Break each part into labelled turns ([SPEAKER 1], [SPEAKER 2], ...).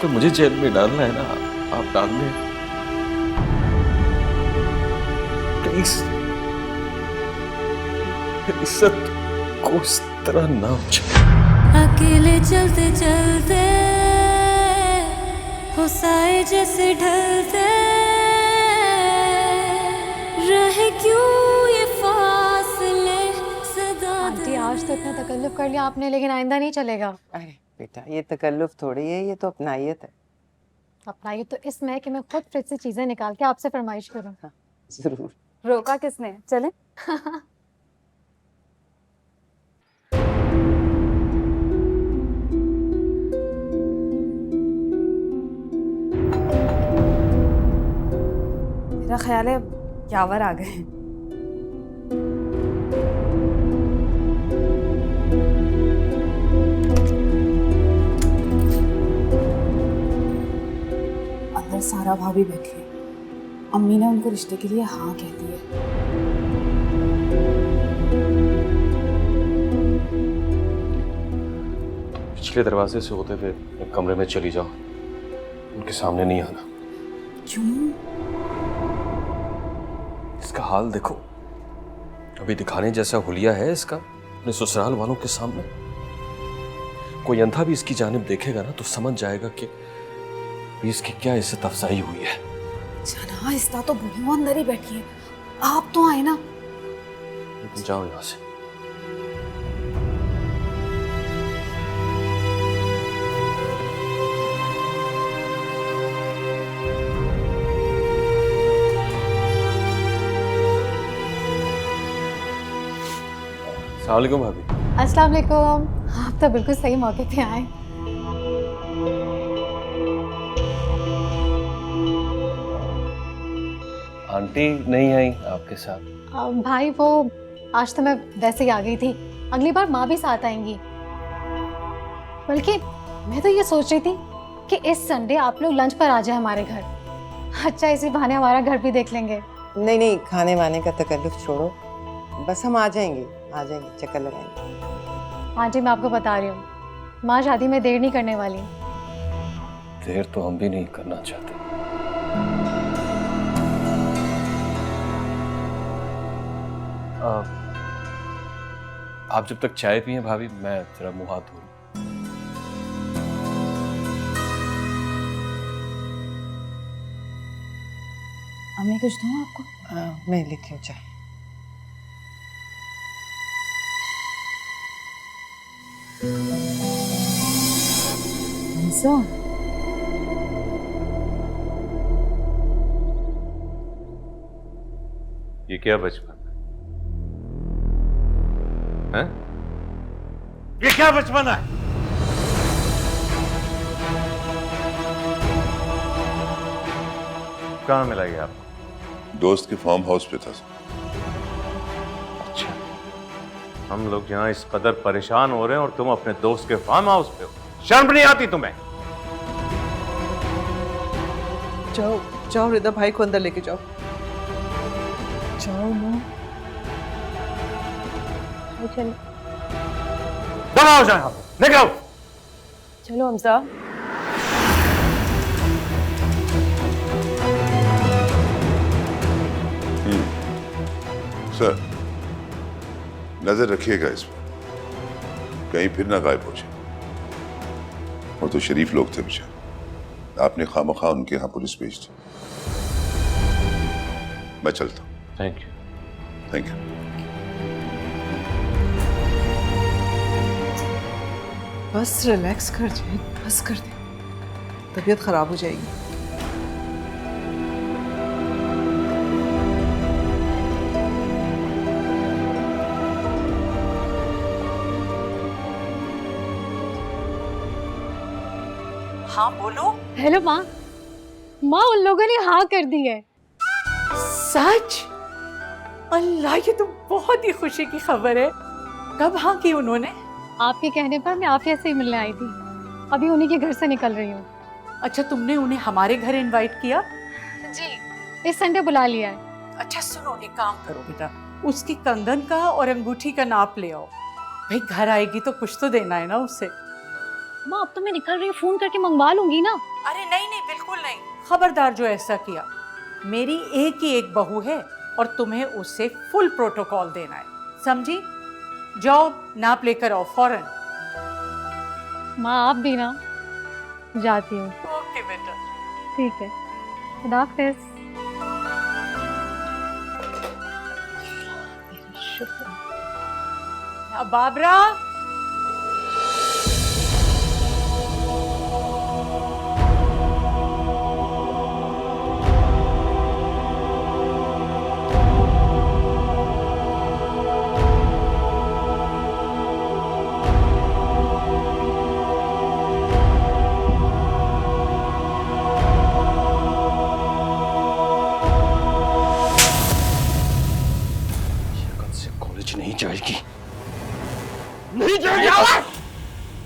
[SPEAKER 1] तो मुझे जेल में डालना है ना, आप डाल दें प्लीज। इज्जत को इस तरह ना उछाले।
[SPEAKER 2] अकेले चलते चलते हो साए जैसे ढलते रहे क्यों ये फासले सदा।
[SPEAKER 3] आंटी आज तो इतना तकल्लुफ कर लिया आपने, लेकिन आइंदा नहीं चलेगा।
[SPEAKER 4] अरे बेटा, ये तकल्लुफ थोड़ी है, ये तो अपनाइयत है।
[SPEAKER 3] अपना ये तो इसमें है कि मैं खुद फ्रिज से चीजें निकाल के आपसे फरमाइश करूं।
[SPEAKER 4] हाँ, जरूर।
[SPEAKER 5] रोका किसने? चले। मेरा ख्याल है यावर आ गए। अंदर सारा भाभी बैठी है। अम्मी ने उनको रिश्ते के लिए हाँ कह दी है।
[SPEAKER 1] पिछले दरवाजे से होते हुए एक कमरे में चली जाओ, उनके सामने नहीं आना।
[SPEAKER 5] क्यों?
[SPEAKER 1] इसका हाल देखो, अभी दिखाने जैसा हुलिया है इसका अपने ससुराल वालों के सामने। कोई अंधा भी इसकी जानिब देखेगा ना तो समझ जाएगा कि इसकी क्या इज्जत अफजाई हुई है।
[SPEAKER 5] जना इसका तो बुढ़ियों अंदर ही बैठी है, आप तो आए ना।
[SPEAKER 1] लेकिन जाओ यहाँ से। अस्सलाम वालेकुम भाभी।
[SPEAKER 3] अस्सलाम वालेकुम। आप तो बिल्कुल सही मौके पे आए।
[SPEAKER 1] आंटी नहीं आई आपके साथ?
[SPEAKER 3] भाई वो आज तो मैं वैसे ही आ गई थी, अगली बार माँ भी साथ आएंगी। बल्कि मैं तो ये सोच रही थी कि इस संडे आप लोग लंच पर आ जाए हमारे घर। अच्छा, इसी बहाने हमारा घर भी देख लेंगे।
[SPEAKER 4] नहीं नहीं, खाने वाने का तकल्लुफ छोड़ो, बस हम आ जाएंगे, चक्कर लगाएंगे।
[SPEAKER 3] हाँ जी, मैं आपको बता रही हूँ, माँ शादी में देर नहीं करने वाली।
[SPEAKER 1] देर तो हम भी नहीं करना चाहते। आप जब तक चाय पिए भाभी, मैं जरा मुंह हाथ धो लूं।
[SPEAKER 5] अम्मी कुछ दूँ आपको?
[SPEAKER 4] मैं लेती हूँ चाय।
[SPEAKER 5] हंसा,
[SPEAKER 6] ये क्या बचपन है? ये क्या बचपन है? कहाँ मिला ये आपको?
[SPEAKER 7] दोस्त के फार्म हाउस पे था।
[SPEAKER 6] अच्छा, हम लोग यहाँ इस कदर परेशान हो रहे हैं और तुम अपने दोस्त के फार्म हाउस पे हो। शर्म नहीं आती तुम्हें?
[SPEAKER 8] जाओ जाओ, रिदा भाई को अंदर लेके जाओ। जाओ ना।
[SPEAKER 3] चलो
[SPEAKER 6] बनाओ जाए, निकलो।
[SPEAKER 5] चलो हमजा।
[SPEAKER 7] सर, नजर रखिएगा इस पर, कहीं फिर ना गायब हो जाए। और तो शरीफ लोग थे बेचारे, आपने खामखा उनके यहाँ पुलिस भेज दी। मैं चलता हूँ।
[SPEAKER 1] Thank you.
[SPEAKER 7] Thank you.
[SPEAKER 8] बस रिलैक्स कर जाए, बस कर दे, तबीयत खराब हो जाएगी। हाँ बोलो।
[SPEAKER 3] हेलो माँ। माँ, उन लोगों ने हाँ कर दी है।
[SPEAKER 8] सच? अल्लाह, ये तो बहुत ही खुशी की खबर है। कब हाँ की उन्होंने?
[SPEAKER 3] आपके कहने पर मैं आफिया से ही मिलने आई थी, अभी उन्हीं के घर से निकल रही हूँ।
[SPEAKER 8] अच्छा, तुमने उन्हें हमारे घर इनवाइट किया?
[SPEAKER 3] जी, इस संडे बुला लिया है।
[SPEAKER 8] अच्छा सुनो, एक काम करो बेटा, उसकी कंगन का और अंगूठी का नाप ले आओ। भाई घर आएगी तो कुछ तो देना है ना उसे।
[SPEAKER 3] माँ अब तो मैं निकल रही हूँ, फोन करके मंगवा लूंगी ना।
[SPEAKER 8] अरे नहीं नहीं, बिल्कुल नहीं। खबरदार जो ऐसा किया। मेरी एक ही एक बहू है और तुम्हें उससे फुल प्रोटोकॉल देना है, समझी? जाओ नाप लेकर आओ फौरन।
[SPEAKER 3] माँ आप भी ना। जाती हूँ।
[SPEAKER 8] ओके बेटा।
[SPEAKER 3] ठीक है, खुदा हाफिज़।
[SPEAKER 8] अब बाबरा,
[SPEAKER 1] कॉलेज नहीं जाएगी,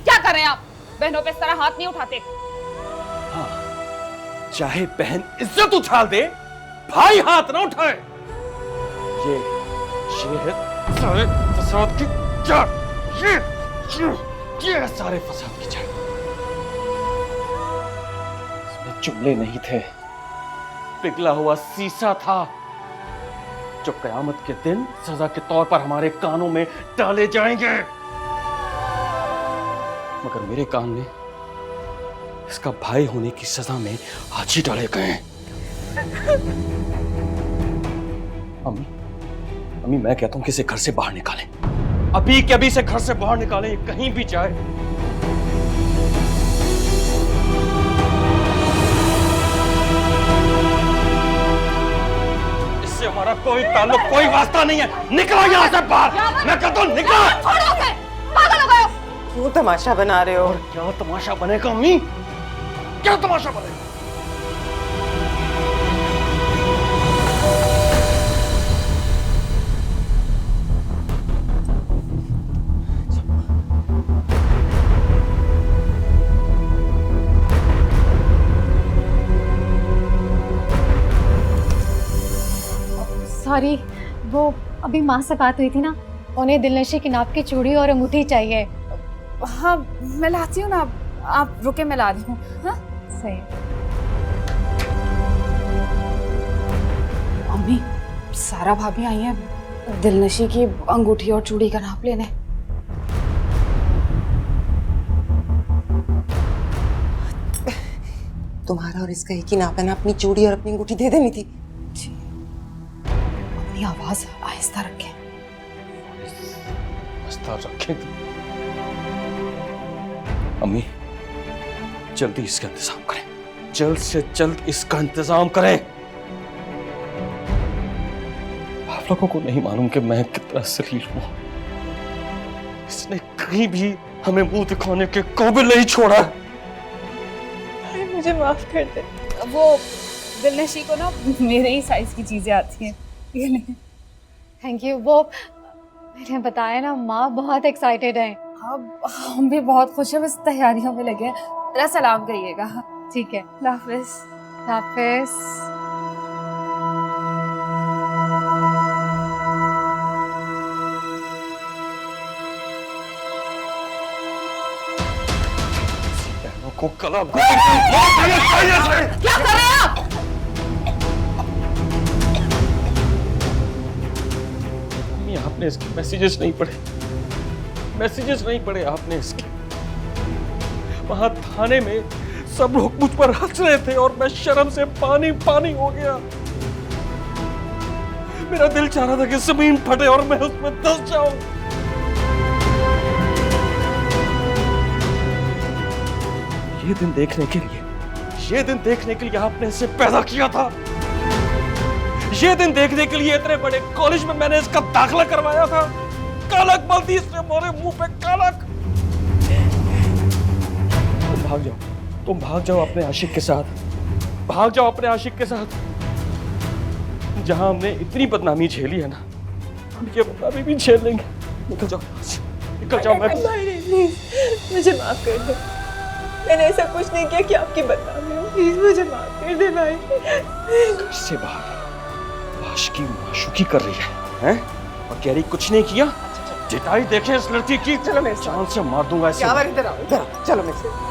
[SPEAKER 5] क्या कर रहे हैं आप? बहनों पे इस तरह हाथ नहीं उठाते।
[SPEAKER 1] चाहे बहन इज्जत उछाल दे, भाई हाथ ना उठाए। ये है सारे फसाद की जड़। ये है सारे फसाद की जड़। इसमें जुमले नहीं थे, पिघला हुआ शीशा था जो कयामत के दिन सजा के तौर पर हमारे कानों में डाले जाएंगे। मगर मेरे कान में इसका भाई होने की सजा में आज ही डाले गए हैं। अम्मी, अम्मी मैं कहता हूं कि इसे घर से बाहर निकालें, अभी के अभी से घर से बाहर निकालें, ये कहीं भी जाए। इससे हमारा कोई ताल्लुक, कोई वास्ता नहीं है। निकलो यहां से बाहर, मैं कहता हूं निकलो।
[SPEAKER 5] छोड़ो उसे, पागल हो गए हो।
[SPEAKER 4] क्यों तमाशा बना रहे हो?
[SPEAKER 1] और क्या तमाशा बनेगा अम्मी, क्या तमाशा बनेगा?
[SPEAKER 3] सॉरी, वो अभी माँ से बात हुई थी ना, उन्हें दिलनशी की नाप की चूड़ी और अंगूठी चाहिए।
[SPEAKER 5] हाँ मैं लाती हूँ ना, आप रुके, मैं ला रही हूँ। हाँ
[SPEAKER 3] सही।
[SPEAKER 5] अम्मी, सारा भाभी आई है दिलनशी की अंगूठी और चूड़ी का नाप लेने।
[SPEAKER 4] तुम्हारा और इसका एक ही नाप है ना, अपनी चूड़ी और अपनी अंगूठी दे देनी थी।
[SPEAKER 5] अपनी आवाज आहिस्ता रखें।
[SPEAKER 1] आहिस्ता रखें? अम्मी जल्दी इसका इंतजाम करें, जल्द से जल्द इसका इंतजाम करें। आप लोगों को नहीं मालूम कि मैं कितना जलील हूं। इसने कहीं भी हमें मुंह दिखाने के काबिल नहीं छोड़ा।
[SPEAKER 5] मुझे माफ कर दे। वो दिलनशी को ना मेरे ही साइज की चीजें आती हैं, ये नहीं।
[SPEAKER 3] Thank you. वो मैंने बताया ना, माँ बहुत एक्साइटेड है।
[SPEAKER 5] हम भी बहुत खुश हैं, बस तैयारियों में लगे हैं। मेरा सलाम कहिएगा।
[SPEAKER 3] ठीक है,
[SPEAKER 5] अल्लाह हाफिज।
[SPEAKER 3] हाफिज।
[SPEAKER 1] बहनों को कला क्या
[SPEAKER 5] कर रहे हैं आप?
[SPEAKER 1] आपने इसके मैसेजेस नहीं पढ़े, मैसेजेस नहीं पढ़े आपने इसके। वहां थाने में सब लोग मुझ पर हंस रहे थे और मैं शर्म से पानी पानी हो गया। मेरा दिल चाह रहा था कि जमीन फटे और मैं उसमें धंस जाऊं। ये दिन देखने के लिए, ये दिन देखने के लिए आपने इसे पैदा किया था। ये दिन देखने के लिए इतने बड़े कॉलेज में मैंने इसका दाखिला करवाया था। कालक मलती इसने हमारे मुंह पे कालक। तुम भाग जाओ, तुम भाग जाओ अपने आशिक के साथ, भाग जाओ अपने आशिक के साथ। जहां हमने इतनी बदनामी झेली है ना, हम ये बदनामी भी झेल लेंगे। निकल जाओ, निकल जाओ। मैं
[SPEAKER 9] मुझे माफ कर दो, मैंने ऐसा कुछ नहीं किया कि आपकी बदनामी हो। प्लीज मुझे माफ कर दे भाई।
[SPEAKER 1] घर से बाहर आशिकी माशूकी कर रही है, हैं? और कह रही कुछ नहीं किया। जिताई देखे इस लड़की की,
[SPEAKER 4] चलो मेरे साथ।
[SPEAKER 1] जान से मार दूंगा ऐसे।
[SPEAKER 4] यावर इधर आओ, इधर आओ, चलो मेरे साथ।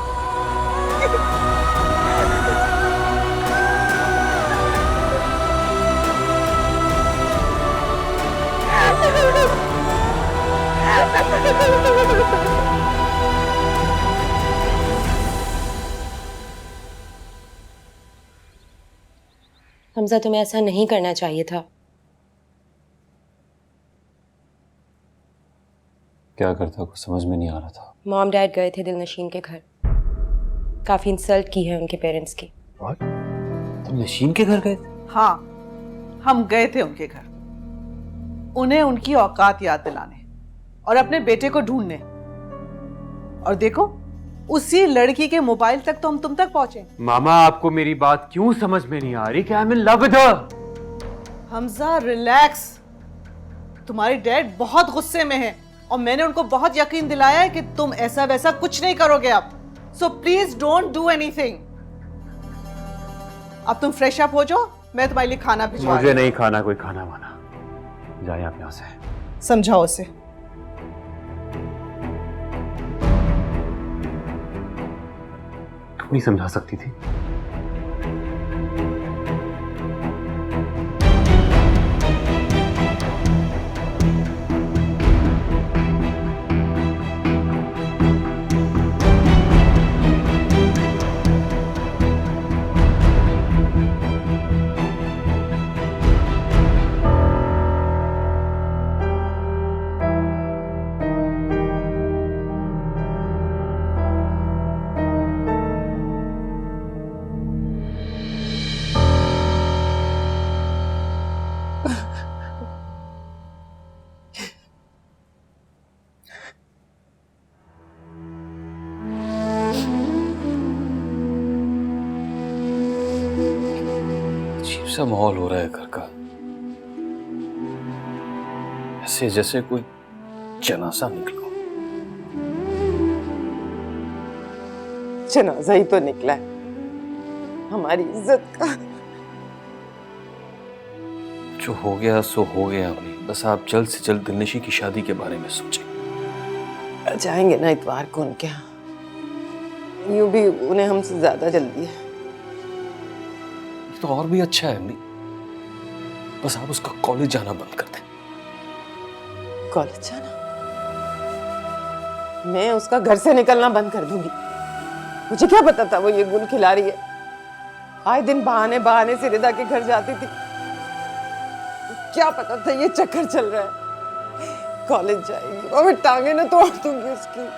[SPEAKER 10] हमजा, तुम्हें ऐसा नहीं करना चाहिए था।
[SPEAKER 11] क्या करता कुछ समझ में नहीं आ रहा था।
[SPEAKER 10] मॉम डैड गए थे दिलनशीन के घर, काफी इंसल्ट की है उनके पेरेंट्स की।
[SPEAKER 11] तुम नशीन के घर गए थे?
[SPEAKER 8] हाँ, हम गए थे उनके घर, उन्हें उनकी औकात याद दिलाने और अपने बेटे को ढूंढने। और देखो, उसी लड़की के मोबाइल तक तो हम तुम तक पहुंचे।
[SPEAKER 11] मामा, आपको मेरी बात क्यों समझ में नहीं आ रही कि I am in love with her?
[SPEAKER 8] Hamza relax, तुम्हारे डैड बहुत गुस्से में हैं और मैंने उनको बहुत यकीन दिलाया है कि तुम ऐसा वैसा कुछ नहीं करोगे अब। So please don't do anything. अब तुम फ्रेश अप हो जाओ, मैं तुम्हारे लिए खाना भिजवा।
[SPEAKER 11] मुझे नहीं खाना कोई खाना वाना, जाए आप यहाँ से।
[SPEAKER 8] समझाओ उसे।
[SPEAKER 11] तुम नहीं समझा सकती थी?
[SPEAKER 1] अजीब सा माहौल हो रहा है घर का, ऐसे जैसे कोई जनाजा निकला।
[SPEAKER 4] जनाजा ही तो निकला है हमारी इज्जत का।
[SPEAKER 1] जो हो गया सो हो गया अम्मी, बस आप जल्द से जल्द दिलनशी की शादी के बारे में सोचें।
[SPEAKER 4] जाएंगे ना इतवार को उनके यहाँ, यूं भी उन्हें हमसे ज्यादा जल्दी है।
[SPEAKER 1] तो और भी अच्छा है अम्मी, बस आप उसका कॉलेज जाना बंद कर दें।
[SPEAKER 4] कॉलेज जाना? मैं उसका घर से निकलना बंद कर दूंगी। मुझे क्या पता था वो ये गुल खिला रही है। आए दिन बहाने बहाने से रिदा के घर जाती थी, क्या पता था ये चक्कर चल रहा है। कॉलेज जाएगी और मैं टांगे ना तोड़ दूंगी उसकी।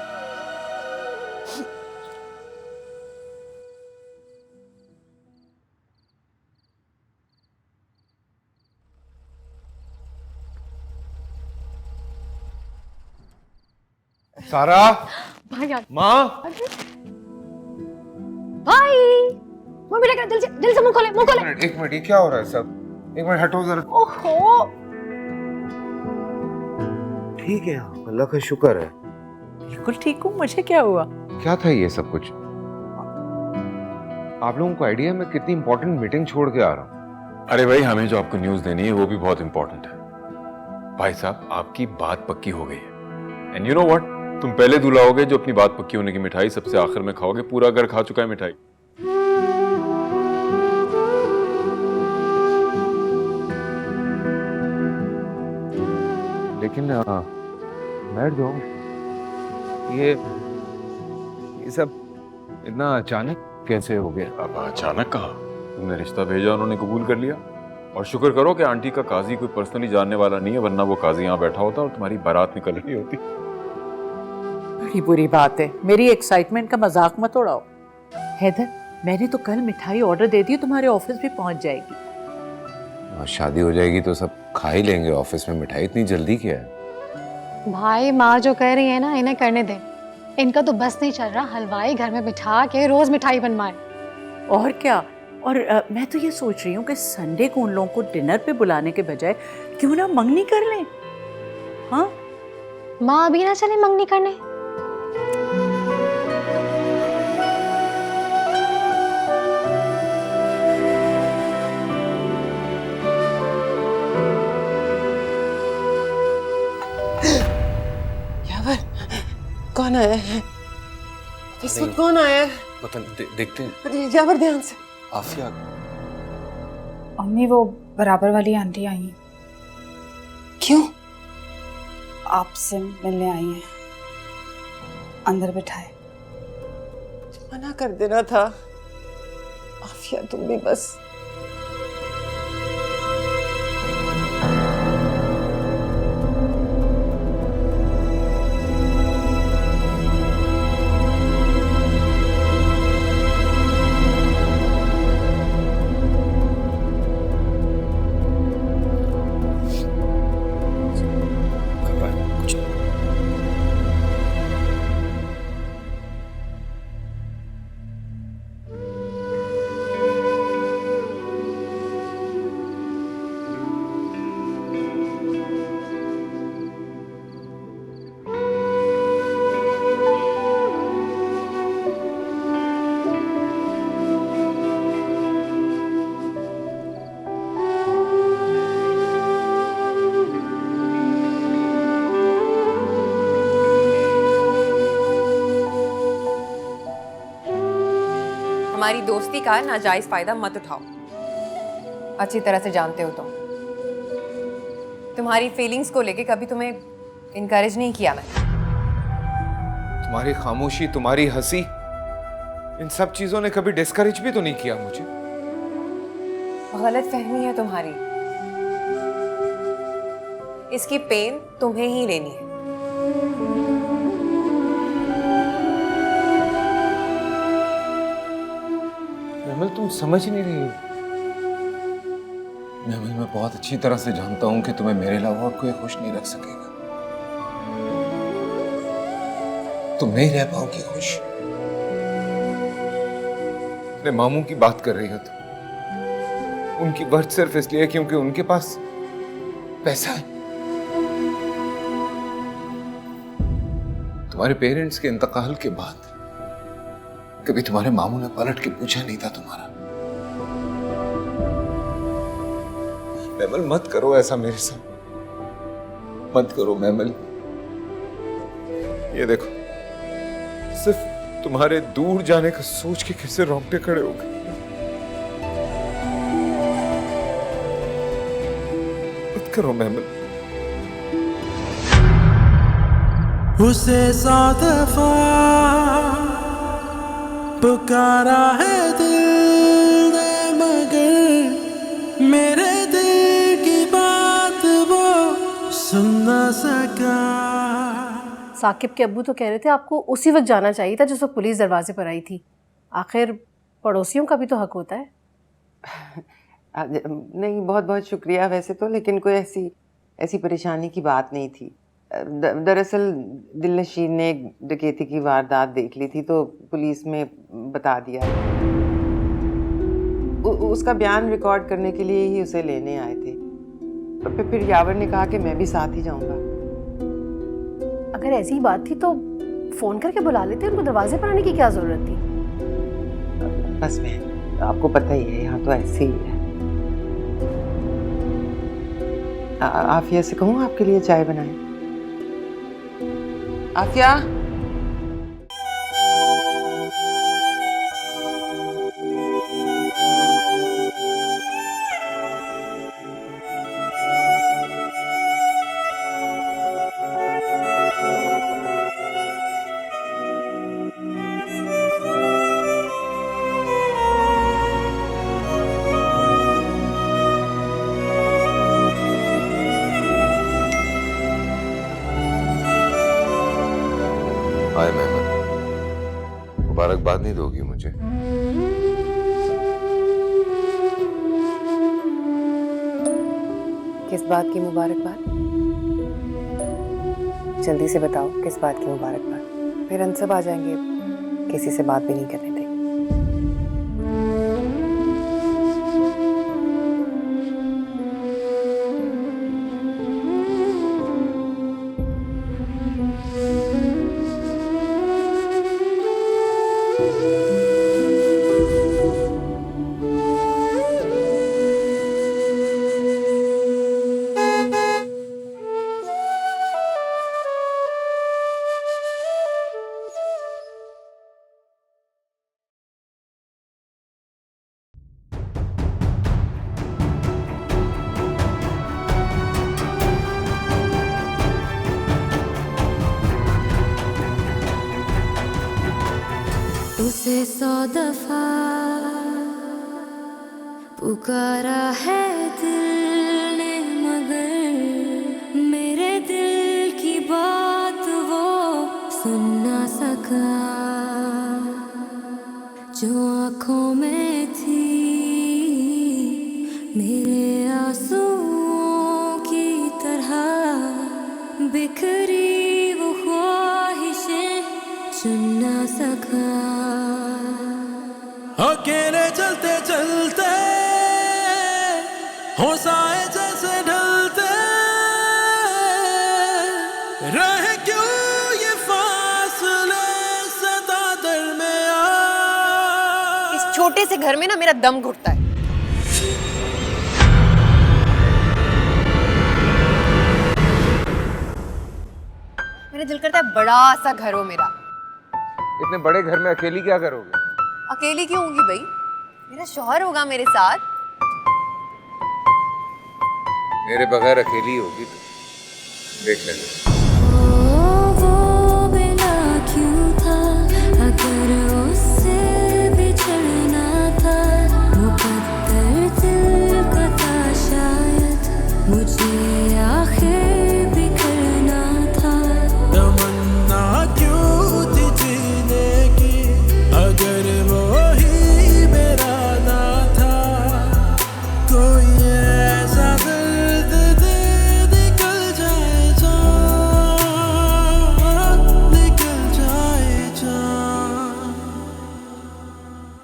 [SPEAKER 6] सारा, माँ,
[SPEAKER 3] भाई वो बेटा दिल से मुंह खोले, मुंह खोले।
[SPEAKER 6] एक मिनट, ये क्या हो रहा है सब? एक मिनट हटो जरा।
[SPEAKER 3] ओहो,
[SPEAKER 6] ठीक है, अल्लाह का शुक्र है।
[SPEAKER 8] बिल्कुल ठीक हूँ, मुझे क्या हुआ?
[SPEAKER 6] क्या था ये सब कुछ? आप लोगों को आइडिया है मैं कितनी इंपॉर्टेंट मीटिंग छोड़ के आ रहा हूँ?
[SPEAKER 12] अरे भाई, हमें जो आपको न्यूज देनी है वो भी बहुत इंपॉर्टेंट है। भाई साहब, आपकी बात पक्की हो गई है। एंड यू नो व्हाट, तुम पहले दूल्हा होगे जो अपनी बात पक्की होने की मिठाई सबसे आखिर में खाओगे। पूरा घर खा चुका है मिठाई।
[SPEAKER 6] लेकिन बैठ जाओ, ये सब इतना अचानक कैसे हो गया?
[SPEAKER 12] अब अचानक कहा? तुमने रिश्ता भेजा, उन्होंने कबूल कर लिया। और शुक्र करो कि आंटी का काजी कोई पर्सनली जानने वाला नहीं है, वरना वो काजी यहाँ बैठा होता और तुम्हारी बारात निकल रही होती।
[SPEAKER 8] बड़ी बुरी बात है, मेरी एक्साइटमेंट का मजाक मत उड़ाओ। हैदर, मैंने तो कल मिठाई ऑर्डर दे दी, तुम्हारे ऑफिस भी पहुंच जाएगी।
[SPEAKER 6] और शादी हो जाएगी तो सब खा ही लेंगे ऑफिस में मिठाई, इतनी जल्दी क्या है?
[SPEAKER 3] भाई माँ जो कह रही है ना, इन्हें करने दे। इनका तो बस नहीं चल रहा, हलवाई घर में बिठा के रोज मिठाई बनवाए।
[SPEAKER 8] और क्या, और मैं तो ये सोच रही हूँ कि संडे को उन लोगों को डिनर पे बुलाने के बजाय क्यों ना मंगनी कर लें। हाँ,
[SPEAKER 3] माँ अभी ना चले मंगनी करने?
[SPEAKER 4] कौन आया है? इस वक्त कौन आया है?
[SPEAKER 1] पता नहीं, देखते हैं।
[SPEAKER 4] अरे जाबर ध्यान से।
[SPEAKER 1] आफिया।
[SPEAKER 5] अम्मी वो बराबर वाली आंटी आई हैं।
[SPEAKER 4] क्यों?
[SPEAKER 5] आपसे मिलने आई हैं, अंदर बिठाए।
[SPEAKER 4] मना कर देना था आफिया, तुम भी बस।
[SPEAKER 13] हमारी दोस्ती का नाजायज फायदा मत उठाओ। अच्छी तरह से जानते हो तुम्हारी फीलिंग्स को लेके कभी तुम्हें इनकरेज नहीं किया मैं।
[SPEAKER 12] तुम्हारी खामोशी, तुम्हारी हंसी, इन सब चीजों ने कभी डिस्करेज भी तो नहीं किया मुझे।
[SPEAKER 13] गलत फहमी है तुम्हारी, इसकी पेन तुम्हें ही लेनी है।
[SPEAKER 12] महमल तुम समझ ही नहीं रही हो। महमल मैं बहुत अच्छी तरह से जानता हूं कि तुम्हें मेरे अलावा और कोई खुश नहीं रख सकेगा। तुम नहीं रह पाओगी खुश। अपने मामू की बात कर रही हो तुम, उनकी बर्थ सिर्फ इसलिए क्योंकि उनके पास पैसा है। तुम्हारे पेरेंट्स के इंतकाल के बाद कभी तुम्हारे मामू ने पलट के पूछा नहीं था तुम्हारा। मैमल मत करो ऐसा मेरे साथ, मत करो मैमल। ये देखो, सिर्फ तुम्हारे दूर जाने का सोच के कैसे रोंगटे खड़े हो गए। मत करो मैमल।
[SPEAKER 14] उसे 100 दफा पुकारा है दिल ने, मगर मेरे दिल की बात वो सुन ना सका।
[SPEAKER 15] साकिब के अब्बू तो कह रहे थे आपको उसी वक्त जाना चाहिए था जिस वक्त पुलिस दरवाजे पर आई थी। आखिर पड़ोसियों का भी तो हक होता है।
[SPEAKER 4] नहीं, बहुत बहुत शुक्रिया वैसे तो, लेकिन कोई ऐसी परेशानी की बात नहीं थी। दरअसल दिलनशीन ने एक डकैती की वारदात देख ली थी तो पुलिस में बता दिया। उसका बयान रिकॉर्ड करने के लिए ही उसे लेने आए थे। फिर यावर ने कहा कि मैं भी साथ ही जाऊंगा।
[SPEAKER 15] अगर ऐसी बात थी तो फोन करके बुला लेते, उनको दरवाजे पर आने की क्या जरूरत थी?
[SPEAKER 4] बस मैं, आपको पता ही है यहाँ तो ऐसे ही है। आफिया से कहूँ आपके लिए चाय बनाए? आफिया,
[SPEAKER 12] हाय मेहमान, मुबारकबाद नहीं दोगी मुझे?
[SPEAKER 13] किस बात की मुबारकबाद? जल्दी से बताओ किस बात की मुबारकबाद, फिर हम सब आ जाएंगे। किसी से बात भी नहीं करने देंगे।
[SPEAKER 2] उसे 100 दफा पुकारा है दिल ने, मगर मेरे दिल की बात वो सुन ना सका। जो आँखों में थी मेरे आंसुओं की तरह, बिखरी वो ख्वाहिशें चुन ना सका।
[SPEAKER 14] अकेले चलते चलते होशाए जैसे ढलते रहे क्यों ये फासले सदा दरमियां।
[SPEAKER 13] इस छोटे से घर में ना मेरा दम घुटता है। मेरा दिल करता है बड़ा सा घर हो मेरा।
[SPEAKER 12] इतने बड़े घर में अकेली क्या करोगे?
[SPEAKER 13] अकेली क्यों होंगी भाई? मेरा शौहर होगा मेरे साथ।
[SPEAKER 12] मेरे बगैर अकेली होगी तो देख लेंगे।
[SPEAKER 2] वो मिला क्यों था, अगर उससे बिछड़ना था, मुकद्दर दिल का था शायद, मुझे आखिर बिखरना था।
[SPEAKER 14] तमन्ना क्यों थी जीने की, अगर वो ही मेरा ना था। कोई ऐसा दर्द दे निकल जाए जान।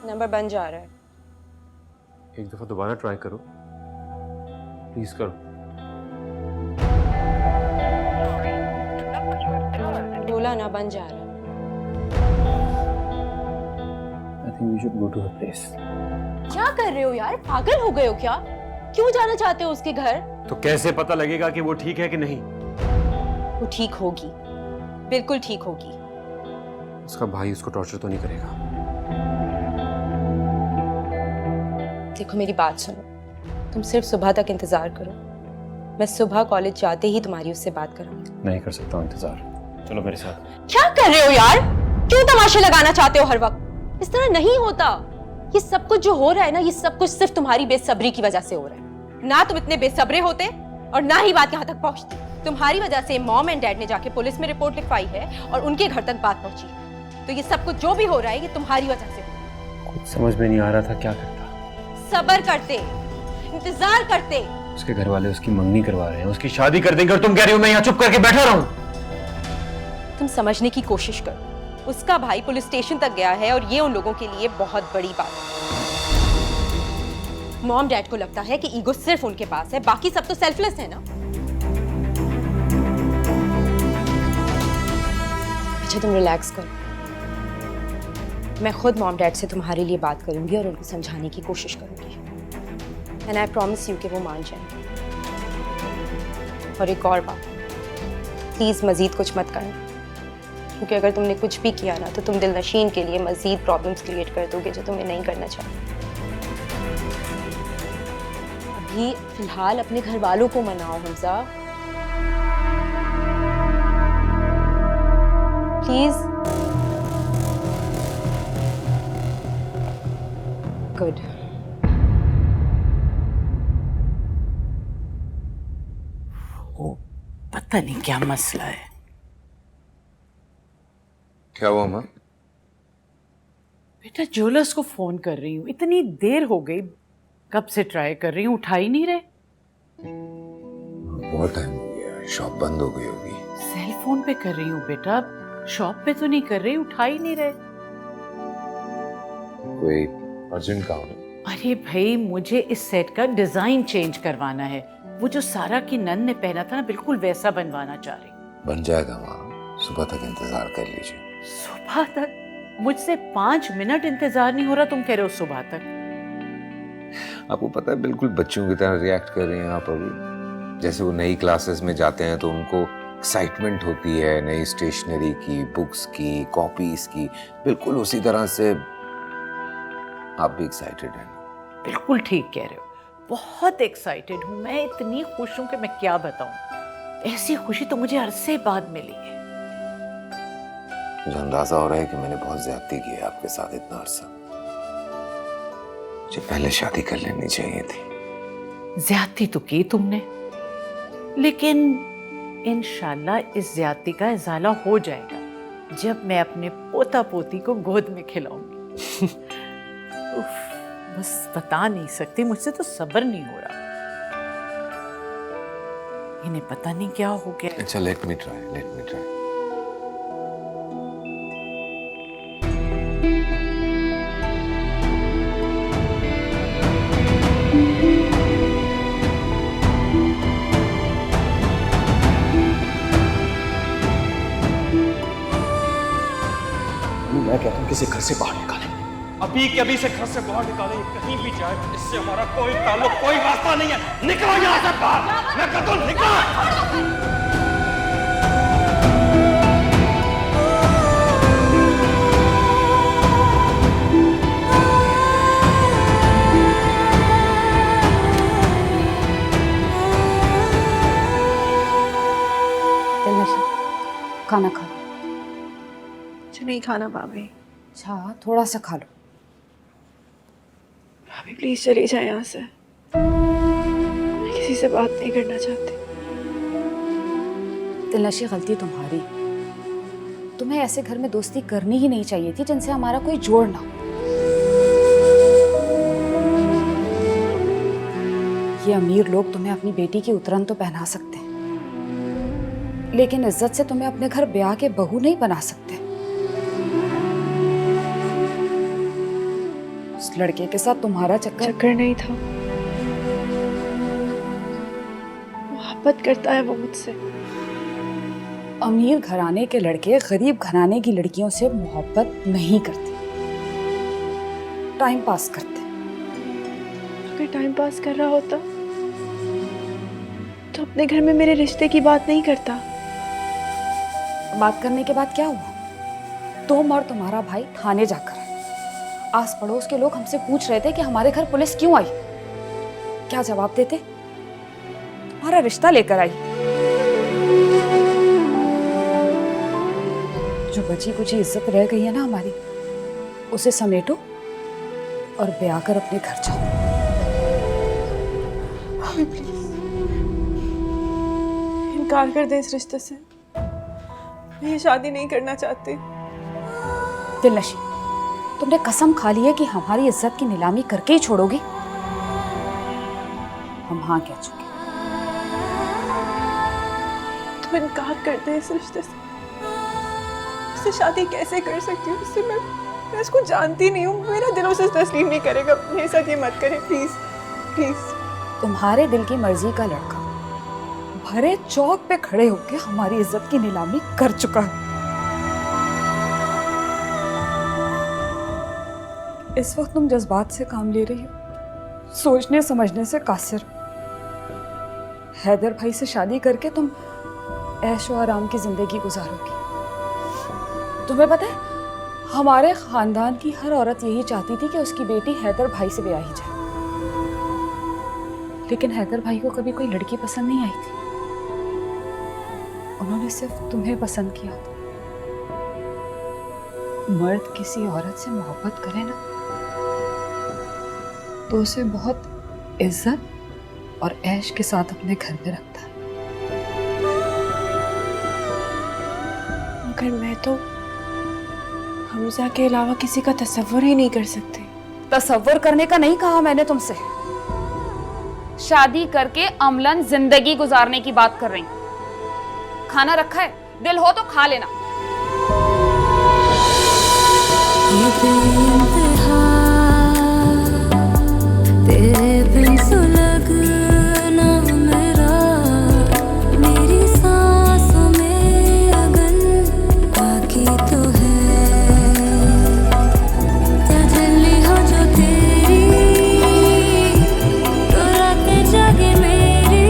[SPEAKER 10] नंबर बन जा रहा है।
[SPEAKER 1] एक दफा दोबारा ट्राई करो, प्लीज करो।
[SPEAKER 10] बोला ना बन जा रहा है।
[SPEAKER 1] I think we should go to her place.
[SPEAKER 10] क्या कर रहे हो यार, पागल हो गए हो क्या? क्यों जाना चाहते हो उसके घर?
[SPEAKER 1] तो कैसे पता लगेगा कि वो ठीक है कि नहीं?
[SPEAKER 10] वो ठीक होगी, बिल्कुल ठीक होगी।
[SPEAKER 1] उसका भाई उसको टॉर्चर तो नहीं करेगा?
[SPEAKER 10] देखो मेरी बात सुनो, तुम सिर्फ सुबह तक इंतजार करो। मैं सुबह कॉलेज जाते ही तुम्हारी उससे बात कराऊंगी।
[SPEAKER 1] नहीं कर सकता हूँ इंतजार, चलो मेरे साथ।
[SPEAKER 10] क्या कर रहे हो यार? क्यों तमाशे लगाना चाहते हो हर वक्त? इस तरह नहीं होता। ये सब कुछ जो हो रहा है ना, ये सब कुछ सिर्फ तुम्हारी बेसब्री की वजह से हो रहा है। ना तुम इतने बेसब्रे होते और ना ही बात यहाँ तक पहुंचती। तुम्हारी वजह से मॉम एंड डैड ने जाके पुलिस में रिपोर्ट लिखवाई है और उनके घर तक बात पहुंची। तो ये सब कुछ जो भी हो रहा है, ये तुम्हारी वजह से हो रहा है।
[SPEAKER 1] कुछ समझ में नहीं आ रहा था क्या करता।
[SPEAKER 10] सब्र करते, इंतजार करते।
[SPEAKER 1] उसके घर वाले उसकी मंगनी करवा रहे हैं, उसकी शादी कर देंगे और तुम कह रही हो मैं यहाँ चुप करके बैठा रहूं?
[SPEAKER 10] तुम समझने की कोशिश करो। उसका भाई पुलिस स्टेशन तक गया है और ये उन लोगों के लिए बहुत बड़ी बात है। मॉम डैड को लगता है कि ईगो सिर्फ उनके पास है, बाकी सब तो सेल्फलेस है ना। अच्छा तुम रिलैक्स करो, मैं खुद मॉम डैड से तुम्हारे लिए बात करूंगी और उनको समझाने की कोशिश करूंगी। एंड आई प्रॉमिस यू कि वो मान जाएंगे। और एक और बात, प्लीज मजीद कुछ मत करना, क्योंकि अगर तुमने कुछ भी किया ना तो तुम दिलनशीन के लिए मजीद प्रॉब्लम्स क्रिएट कर दोगे जो तुम्हें नहीं करना चाहिए। अभी फिलहाल अपने घर वालों को मनाओ हमजा, प्लीज। गुड।
[SPEAKER 8] पता नहीं क्या मसला है।
[SPEAKER 12] क्या हुआ माँ?
[SPEAKER 8] बेटा ज्वेलर्स को फोन कर रही हूँ, इतनी देर हो गई, कब से ट्राई कर रही हूँ, उठा ही नहीं रहे।
[SPEAKER 12] बहुत टाइम हो गया, शॉप बंद हो गई होगी।
[SPEAKER 8] सेल फोन पे कर रही हूँ बेटा, शॉप पे तो नहीं कर रही, उठा ही नहीं रहे।
[SPEAKER 12] कोई अर्जेंट काम है?
[SPEAKER 8] अरे भाई मुझे इस सेट का डिजाइन चेंज करवाना है। वो जो सारा की नन ने पहना था ना, बिल्कुल वैसा बनवाना चाह रही।
[SPEAKER 12] बन जाएगा माँ, सुबह तक इंतजार कर लीजिए।
[SPEAKER 8] सुबह तक? मुझसे 5 मिनट इंतजार नहीं हो रहा, तुम कह रहे हो सुबह तक?
[SPEAKER 12] आपको पता है बिल्कुल बच्चों की तरह रिएक्ट कर रही हैं आप अभी। जैसे वो नई क्लासेस में जाते हैं तो उनको एक्साइटमेंट होती है नई स्टेशनरी की, बुक्स की, कॉपीज की, बिल्कुल उसी तरह से आप भी एक्साइटेड हैं।
[SPEAKER 8] बिल्कुल ठीक कह रहे हो, बहुत एक्साइटेड हूँ मैं, इतनी खुश हूँ कि मैं क्या बताऊँ। ऐसी खुशी तो मुझे अरसे बाद मिली है।
[SPEAKER 16] मुझे अंदाजा हो रहा है कि मैंने बहुत ज्यादती की है आपके साथ इतना अरसा। मुझे पहले शादी कर लेनी चाहिए थी।
[SPEAKER 8] ज्यादती तो की तुमने, लेकिन इंशाल्लाह इस ज्यादती का इजाला हो जाएगा जब मैं अपने पोता पोती को गोद में खिलाऊंगी। उफ, बस बता नहीं सकती, मुझसे तो सब्र नहीं हो रहा। इन्हें पता नहीं क्या हो गया।
[SPEAKER 16] अच्छा, लेट मी ट्राई।
[SPEAKER 1] मैं कहता हूँ किसी घर से बाहर निकालें, अभी के अभी से घर से बाहर निकालें। कहीं भी जाए, इससे हमारा कोई ताल्लुक, कोई वास्ता नहीं है। निकलो यहाँ से बाहर, मैं कहता हूँ निकलो।
[SPEAKER 5] खाना खा लो।
[SPEAKER 9] मुझे नहीं खाना भाभी।
[SPEAKER 5] अच्छा, थोड़ा सा खा लो।
[SPEAKER 9] भाभी प्लीज चली जाए यहाँ से, मैं किसी से बात नहीं करना चाहती।
[SPEAKER 5] दिलनशी, गलती तुम्हारी। तुम्हें ऐसे घर में दोस्ती करनी ही नहीं चाहिए थी जिनसे हमारा कोई जोड़ ना हो। ये अमीर लोग तुम्हें अपनी बेटी की उतरन तो पहना सकते हैं, लेकिन इज्जत से तुम्हें अपने घर ब्याह के बहू नहीं बना सकते। उस लड़के के साथ तुम्हारा चक्कर
[SPEAKER 9] नहीं था, मोहब्बत करता है वो मुझसे।
[SPEAKER 5] अमीर घराने के लड़के गरीब घराने की लड़कियों से मोहब्बत नहीं करते, टाइम पास करते।
[SPEAKER 9] अगर टाइम पास कर रहा होता तो अपने घर में मेरे रिश्ते की बात नहीं करता।
[SPEAKER 5] बात करने के बाद क्या हुआ? तुम और तुम्हारा भाई थाने जाकर आए। आस पड़ोस के लोग हमसे पूछ रहे थे कि हमारे घर पुलिस क्यों आई। क्या जवाब देते? तुम्हारा रिश्ता लेकर आई। जो बची कुछ इज्जत रह गई है ना हमारी, उसे समेटो और ब्याह कर अपने घर जाओ।
[SPEAKER 9] इनकार कर दे इस रिश्ते से, मैं ये शादी नहीं करना चाहती।
[SPEAKER 5] दिलनशी, तुमने कसम खा ली है कि हमारी इज्जत की नीलामी करके ही छोड़ोगी। हम हाँ कह चुके।
[SPEAKER 9] तुम इनकार कर दे इस रिश्ते से, उससे शादी कैसे कर सकती हूँ? उससे मैं उसको जानती नहीं हूँ। मेरा दिल उसे तस्लीम नहीं करेगा। मेरे साथ ये मत करें प्लीज प्लीज।
[SPEAKER 5] तुम्हारे दिल की मर्जी का लड़का भरे चौक पे खड़े होकर हमारी इज्जत की नीलामी कर चुका है। इस वक्त तुम जज्बात से काम ले रही हो, सोचने समझने से कासिर। हैदर भाई से शादी करके तुम ऐशो आराम की जिंदगी गुजारोगी। तुम्हें पता है, हमारे खानदान की हर औरत यही चाहती थी कि उसकी बेटी हैदर भाई से ब्याही जाए, लेकिन हैदर भाई को कभी कोई लड़की पसंद नहीं आई थी। उन्होंने सिर्फ तुम्हें पसंद किया था। मर्द किसी औरत से मोहब्बत करे ना तो उसे बहुत इज्जत और ऐश के साथ अपने घर में रखता है।
[SPEAKER 9] मगर मैं तो हमजा के अलावा किसी का तसव्वुर ही नहीं कर सकती।
[SPEAKER 5] तसव्वुर करने का नहीं कहा मैंने तुमसे, शादी करके अमलन जिंदगी गुजारने की बात कर रही हूं। खाना रखा है, दिल हो तो खा लेना।
[SPEAKER 2] तेरे बिन सुलगना मेरा, मेरी सांसों में अगन बाकी तो है। तजल्ली हो जो तेरी, तो रातें जागे मेरी,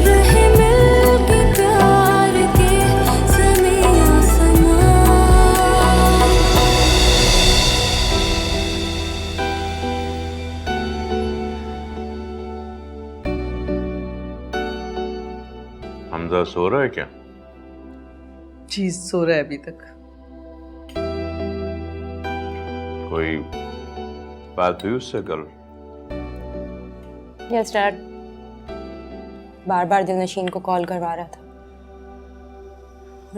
[SPEAKER 2] रहे मिल के प्यार के ज़मीं आसमां।
[SPEAKER 6] हमजा सो रहा है क्या?
[SPEAKER 8] जी सो रहा है अभी तक।
[SPEAKER 6] कोई बात हुई उससे कल?
[SPEAKER 10] यस डैड, बार बार दिलनशीन को कॉल करवा रहा था,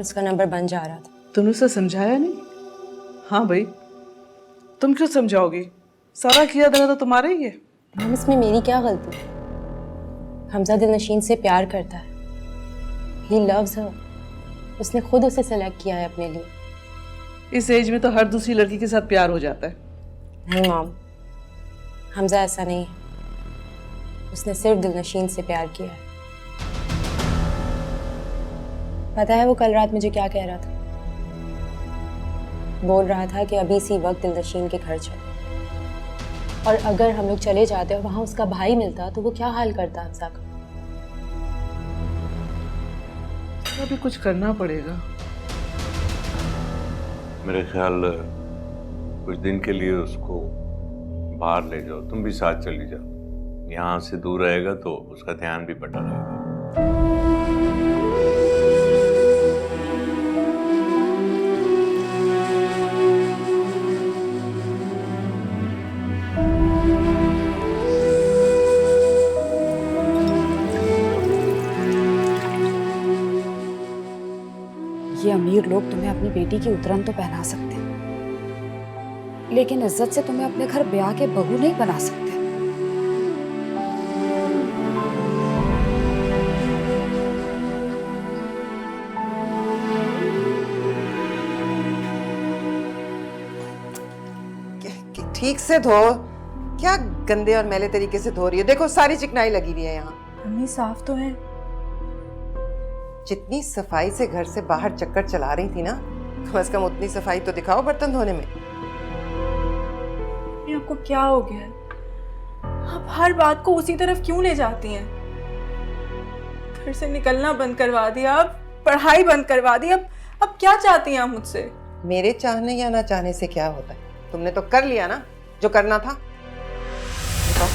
[SPEAKER 10] उसका नंबर बंद जा रहा था।
[SPEAKER 8] तुमने उसे समझाया नहीं? हाँ भाई, तुम क्यों समझाओगी? सारा किया धरा तो तुम्हारा ही है।
[SPEAKER 10] मैम, इसमें मेरी क्या गलती? हमजा दिलनशीन से प्यार करता है, ही लव्स हर, उसने खुद उसे सेलेक्ट किया है अपने लिए।
[SPEAKER 8] इस एज में तो हर दूसरी लड़की के साथ प्यार हो जाता है।
[SPEAKER 10] नहीं मॉम, हमजा ऐसा नहीं है, उसने सिर्फ दिलनशीन से प्यार किया है। पता है वो कल रात मुझे क्या कह रहा था? बोल रहा था कि अभी इसी वक्त दिलनशीन के घर चलो, और अगर हम लोग चले जाते और वहां उसका भाई मिलता तो वो क्या हाल करता हमजा का।
[SPEAKER 8] अभी कुछ करना पड़ेगा।
[SPEAKER 6] मेरे ख्याल कुछ दिन के लिए उसको बाहर ले जाओ, तुम भी साथ चली जाओ। यहाँ से दूर रहेगा तो उसका ध्यान भी बटा रहेगा।
[SPEAKER 5] ये अमीर लोग तुम्हें अपनी बेटी की उतरन तो पहना सकते हैं, लेकिन इज्जत से तुम्हें अपने घर ब्याह के बहू नहीं बना सकते।
[SPEAKER 4] ठीक से धो। क्या गंदे और मैले तरीके से धो रही है? देखो सारी चिकनाई लगी हुई है यहाँ।
[SPEAKER 9] मम्मी साफ तो है।
[SPEAKER 4] जितनी सफाई से घर से बाहर चक्कर चला रही थी ना, कम से कम उतनी सफाई तो दिखाओ बर्तन धोने में।
[SPEAKER 9] आपको क्या हो गया है? आप हर बात को उसी तरफ क्यों ले जाती हैं? घर से निकलना बंद करवा दिया, अब पढ़ाई बंद करवा दी, अब क्या चाहती हैं आप मुझसे?
[SPEAKER 4] मेरे चाहने या ना चाहने से क्या होता है? तुमने तो कर लिया ना जो करना था। बताओ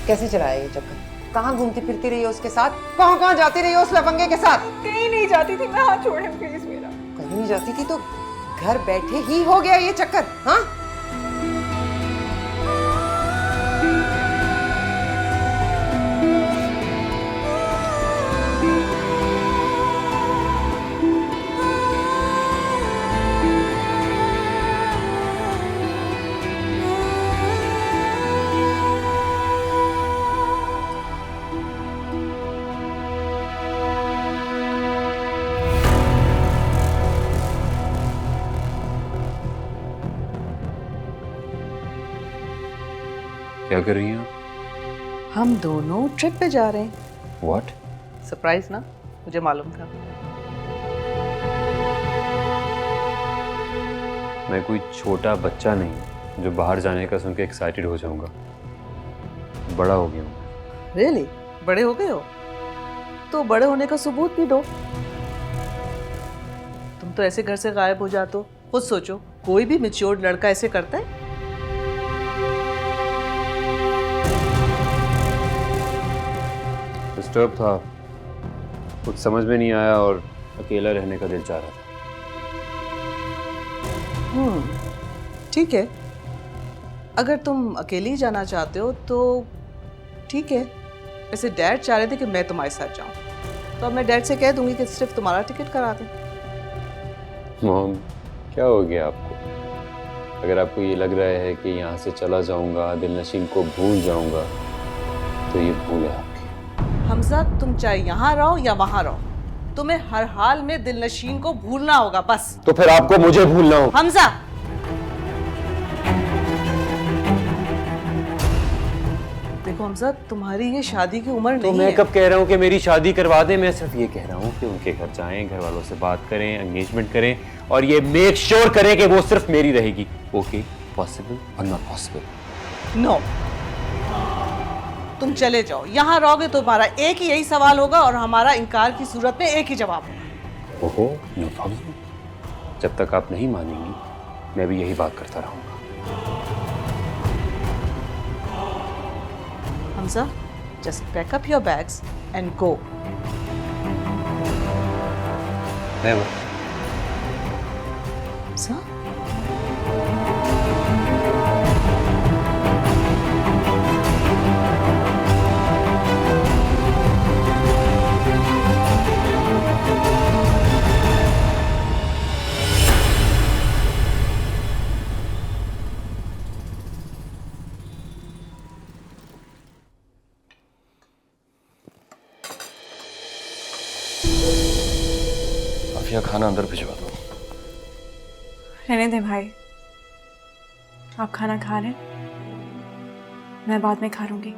[SPEAKER 4] कैसे चलाया ये चक्कर? कहाँ घूमती फिरती रही हो उसके साथ? कहाँ जाती रही हो उस लफंगे के साथ?
[SPEAKER 9] कहीं नहीं जाती थी मैं, हाथ छोड़े प्लीज मेरा।
[SPEAKER 4] कहीं नहीं जाती थी तो घर बैठे ही हो गया ये चक्कर? हाँ,
[SPEAKER 12] क्या कर रही हैं?
[SPEAKER 8] हम दोनों ट्रिप पे जा रहे हैं।
[SPEAKER 12] What?
[SPEAKER 8] सरप्राइज ना, मुझे मालूम था।
[SPEAKER 11] मैं कोई छोटा बच्चा नहीं जो बाहर जाने का सुन के एक्साइटेड हो जाऊंगा। बड़ा हो गया हूँ।
[SPEAKER 8] रियली? बड़े हो गए हो? तो बड़े होने का सबूत भी दो। तुम तो ऐसे घर से गायब हो जाते हो। खुद सोचो, कोई भी मैच्योर्ड लड़का ऐसे करता है?
[SPEAKER 11] डिस्टर्ब था, कुछ समझ में नहीं आया और अकेला रहने का दिल चाह रहा था।
[SPEAKER 8] ठीक है, अगर तुम अकेले ही जाना चाहते हो तो ठीक है। वैसे डैड चाह रहे थे कि मैं तुम्हारे साथ जाऊं, तो अब मैं डैड से कह दूंगी कि सिर्फ तुम्हारा टिकट करा दें।
[SPEAKER 11] मॉम, क्या हो गया आपको? अगर आपको ये लग रहा है कि यहाँ से चला जाऊंगा, दिलनशीन को भूल जाऊंगा, तो ये भूल है आपकी।
[SPEAKER 8] हमजा, तुम चाहे यहाँ रहो या वहाँ रहो, तुम्हें हर हाल में दिलनशीन को भूलना होगा बस।
[SPEAKER 11] तो फिर आपको मुझे भूलना होगा।
[SPEAKER 8] हमजा, देखो हमजा, तुम्हारी ये शादी की उम्र
[SPEAKER 11] तो
[SPEAKER 8] नहीं
[SPEAKER 11] मैं
[SPEAKER 8] है।
[SPEAKER 11] कब कह रहा हूँ कि मेरी शादी करवा दें? मैं सिर्फ ये कह रहा हूँ कि उनके घर जाएं, घर वालों से बात करें, एंगेजमेंट करें और ये मेक श्योर करें कि वो सिर्फ मेरी रहेगी। ओके, पॉसिबल और नॉट पॉसिबल?
[SPEAKER 8] नो, तुम चले जाओ। यहाँ रहोगे तो हमारा एक ही यही सवाल होगा और हमारा इनकार की सूरत में एक ही जवाब होगा।
[SPEAKER 11] ओहो, नो प्रॉब्लम। जब तक आप नहीं मानेंगी मैं भी यही बात करता रहूंगा।
[SPEAKER 8] Hamza, just pack up your bags and go.
[SPEAKER 11] Never.
[SPEAKER 13] Sir
[SPEAKER 1] Afiya, खाना अंदर भिजवा दो।
[SPEAKER 9] रहने दे भाई, आप खाना खा लें, मैं बाद में खा लूंगी।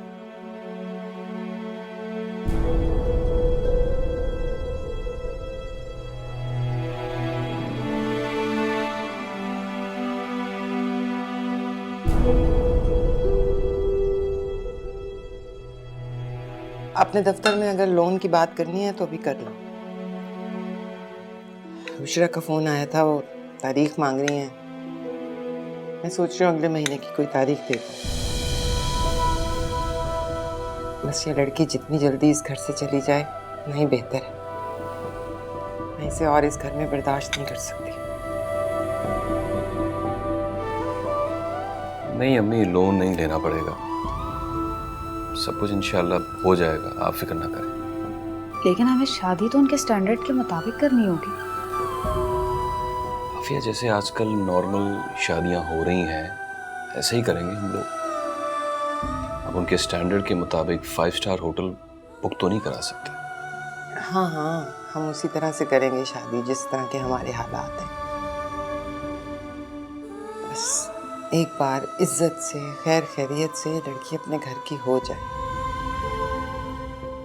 [SPEAKER 4] अपने दफ्तर में अगर लोन की बात करनी है तो अभी कर लो। बुशरा का फोन आया था, वो तारीख मांग रही हैं। मैं सोच रही हूँ अगले महीने की कोई तारीख दे दूँ। बस ये लड़की जितनी जल्दी इस घर से चली जाए नहीं बेहतर है। मैं इसे और इस घर में बर्दाश्त नहीं कर सकती।
[SPEAKER 1] नहीं अम्मी, लोन नहीं लेना पड़ेगा, सब कुछ इंशाल्लाह हो जाएगा, आप फिक्र ना करें।
[SPEAKER 5] लेकिन हमें शादी तो उनके स्टैंडर्ड के मुताबिक करनी होगी।
[SPEAKER 1] आफिया, जैसे आजकल नॉर्मल शादियां हो रही हैं ऐसे ही करेंगे हम लोग। अब उनके स्टैंडर्ड के मुताबिक 5 स्टार होटल बुक तो नहीं करा सकते।
[SPEAKER 4] हाँ हाँ, हम उसी तरह से करेंगे शादी जिस तरह के हमारे हालात हैं। बस एक बार इज्जत से, खैर खैरियत से लड़की अपने घर की हो जाए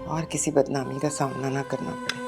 [SPEAKER 4] और किसी बदनामी का सामना ना करना पड़े।